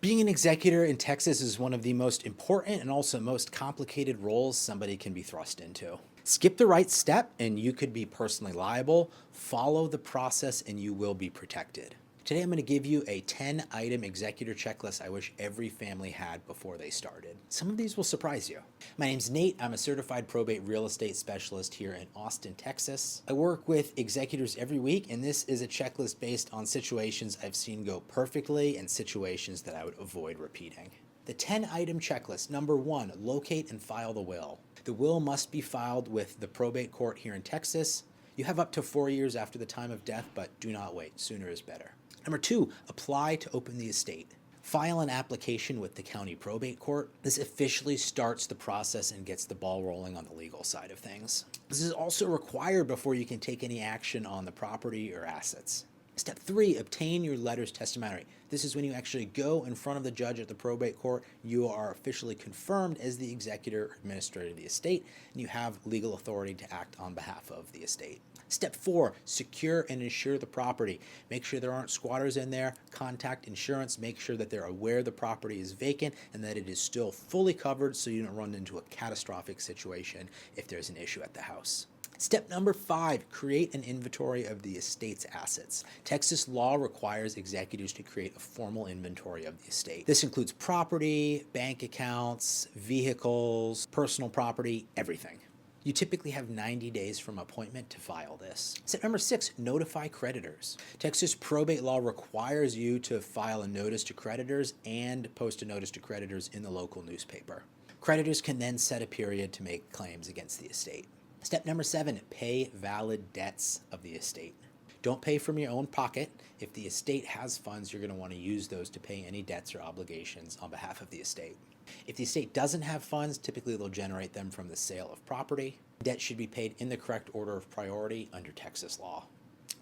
Being an executor in Texas is one of the most important and also most complicated roles somebody can be thrust into. Skip the right step and you could be personally liable. Follow the process and you will be protected. Today I'm going to give you a 10-item executor checklist I wish every family had before they started. Some of these will surprise you. My name's Nate. I'm a certified probate real estate specialist here in Austin, Texas. I work with executors every week, and this is a checklist based on situations I've seen go perfectly and situations that I would avoid repeating. The 10-item checklist. Number 1, locate and file the will. The will must be filed with the probate court here in Texas. You have up to 4 years after the time of death, but do not wait. Sooner is better. Number 2, apply to open the estate. File an application with the county probate court. This officially starts the process and gets the ball rolling on the legal side of things. This is also required before you can take any action on the property or assets. Step 3, obtain your letters testamentary. This is when you actually go in front of the judge at the probate court. You are officially confirmed as the executor or administrator of the estate, and you have legal authority to act on behalf of the estate. Step 4, secure and insure the property. Make sure there aren't squatters in there. Contact insurance. Make sure that they're aware the property is vacant and that it is still fully covered so you don't run into a catastrophic situation if there's an issue at the house. Step number 5, create an inventory of the estate's assets. Texas law requires executors to create a formal inventory of the estate. This includes property, bank accounts, vehicles, personal property, everything. You typically have 90 days from appointment to file this. Step number 6, notify creditors. Texas probate law requires you to file a notice to creditors and post a notice to creditors in the local newspaper. Creditors can then set a period to make claims against the estate. Step number 7, pay valid debts of the estate. Don't pay from your own pocket. If the estate has funds, you're going to want to use those to pay any debts or obligations on behalf of the estate. If the estate doesn't have funds, typically they'll generate them from the sale of property. Debt should be paid in the correct order of priority under Texas law.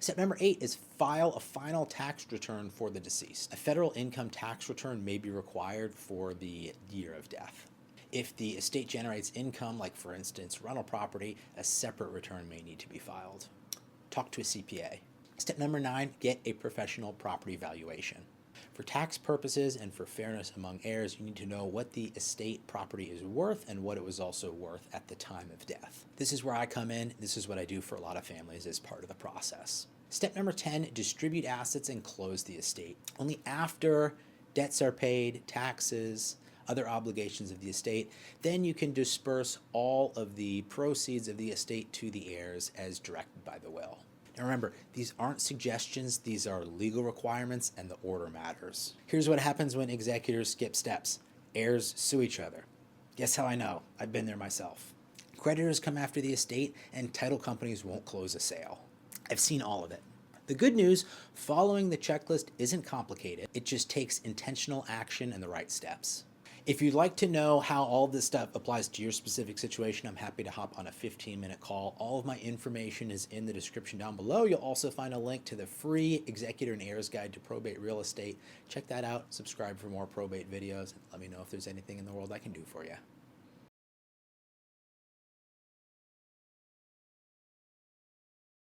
Step number 8 is file a final tax return for the deceased. A federal income tax return may be required for the year of death. If the estate generates income, like for instance rental property, a separate return may need to be filed. Talk to a CPA. Step number 9, get a professional property valuation. For tax purposes and for fairness among heirs, you need to know what the estate property is worth and what it was also worth at the time of death. This is where I come in. This is what I do for a lot of families as part of the process. Step number 10, distribute assets and close the estate. Only after debts are paid, taxes, other obligations of the estate, then you can disperse all of the proceeds of the estate to the heirs as directed by the will. Now remember, these aren't suggestions, these are legal requirements and the order matters. Here's what happens when executors skip steps. Heirs sue each other. Guess how I know? I've been there myself. Creditors come after the estate and title companies won't close a sale. I've seen all of it. The good news, following the checklist isn't complicated. It just takes intentional action and the right steps. If you'd like to know how all this stuff applies to your specific situation, I'm happy to hop on a 15-minute call. All of my information is in the description down below. You'll also find a link to the free Executor and Heirs Guide to Probate Real Estate. Check that out, subscribe for more probate videos, and let me know if there's anything in the world I can do for you.